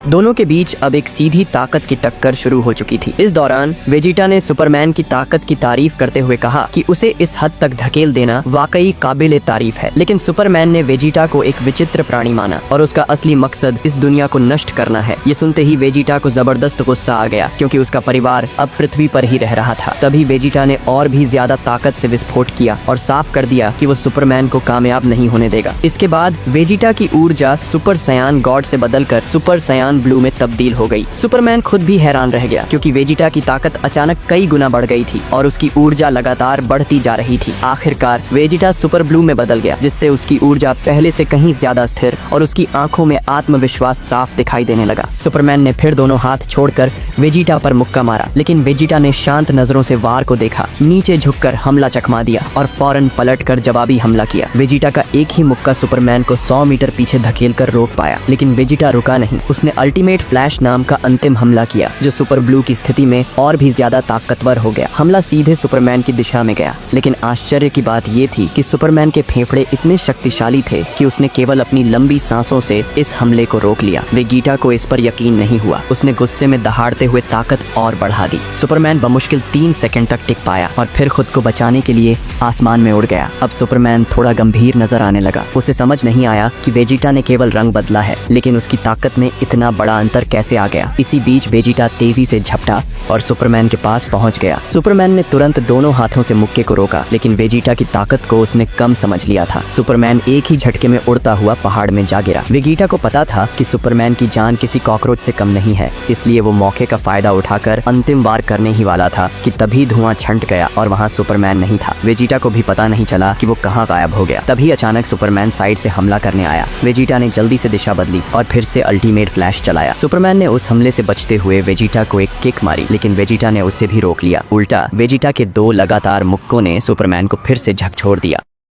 दोनों के बीच अब एक सीधी ताकत की टक्कर शुरू हो चुकी थी। इस दौरान वेजिटा ने सुपरमैन की ताकत की तारीफ करते हुए कहा कि उसे इस हद तक धकेल देना वाकई काबिले तारीफ है। लेकिन सुपरमैन ने वेजिटा को एक विचित्र प्राणी माना और उसका असली मकसद इस दुनिया को नष्ट करना है। ये सुनते ही वेजिटा को जबरदस्त गुस्सा आ गया, क्योंकि उसका परिवार अब पृथ्वी पर ही रह रहा था। तभी वेजिटा ने और भी ज्यादा ताकत से विस्फोट किया और साफ कर दिया कि वो सुपरमैन को कामयाब नहीं होने देगा। इसके बाद वेजिटा की ऊर्जा सुपर सयान गॉड से बदलकर सुपर सयान ब्लू में तब्दील हो गई। सुपरमैन खुद भी हैरान रह गया, क्योंकि वेजिटा की ताकत अचानक कई गुना बढ़ गई थी और उसकी ऊर्जा लगातार बढ़ती जा रही थी। आखिरकार वेजिटा सुपर ब्लू में बदल गया, जिससे उसकी ऊर्जा पहले से कहीं ज्यादा स्थिर और उसकी आंखों में आत्मविश्वास साफ दिखाई देने लगा। सुपरमैन ने फिर दोनों हाथ छोड़कर वेजिटा पर मुक्का मारा, लेकिन वेजिटा ने शांत नजरों से वार को देखा, नीचे झुककर हमला चकमा दिया और फौरन पलटकर जवाबी हमला किया। वेजिटा का एक ही मुक्का सुपरमैन को 100 मीटर पीछे धकेलकर रोक पाया, लेकिन वेजिटा रुका नहीं। उसने अल्टीमेट फ्लैश नाम का अंतिम हमला किया, जो सुपर ब्लू की स्थिति में और भी ज्यादा ताकतवर हो गया। हमला सीधे सुपरमैन की दिशा में गया, लेकिन आश्चर्य की बात ये थी कि सुपरमैन के फेफड़े इतने शक्तिशाली थे कि उसने केवल अपनी लंबी सांसों से इस हमले को रोक लिया। वेजिटा को इस पर यकीन नहीं हुआ। उसने गुस्से में दहाड़ते हुए ताकत और बढ़ा दी। सुपरमैन बमुश्किल 3 सेकंड तक टिक पाया और फिर खुद को बचाने के लिए आसमान में उड़ गया। अब सुपरमैन थोड़ा गंभीर नजर आने लगा। उसे समझ नहीं आया कि वेजिटा ने केवल रंग बदला है, लेकिन उसकी ताकत में इतना बड़ा अंतर कैसे आ गया। इसी बीच वेजिटा तेजी से झपटा और सुपरमैन के पास पहुंच गया। सुपरमैन ने तुरंत दोनों हाथों से मुक्के को रोका, लेकिन वेजिटा की ताकत को उसने कम समझ लिया था। सुपरमैन एक ही झटके में उड़ता हुआ पहाड़ में जा गिरा। वेजिटा को पता था कि सुपरमैन की जान किसी कॉकरोच से कम नहीं है, इसलिए वो मौके का फायदा उठाकर अंतिम वार करने ही वाला था कि तभी धुआं छंट गया और वहाँ सुपरमैन नहीं था। वेजिटा को भी पता नहीं चला कि वो कहाँ गायब हो गया। तभी अचानक सुपरमैन साइड से हमला करने आया। वेजिटा ने जल्दी से दिशा बदली और फिर से अल्टीमेट फ्लैश चलाया। सुपरमैन ने उस हमले से बचते हुए वेजिटा को एक किक मारी, लेकिन वेजिटा ने उसे भी रोक लिया। उल्टा वेजिटा के 2 लगातार मुक्कों ने सुपरमैन को फिर से झकझोर दिया।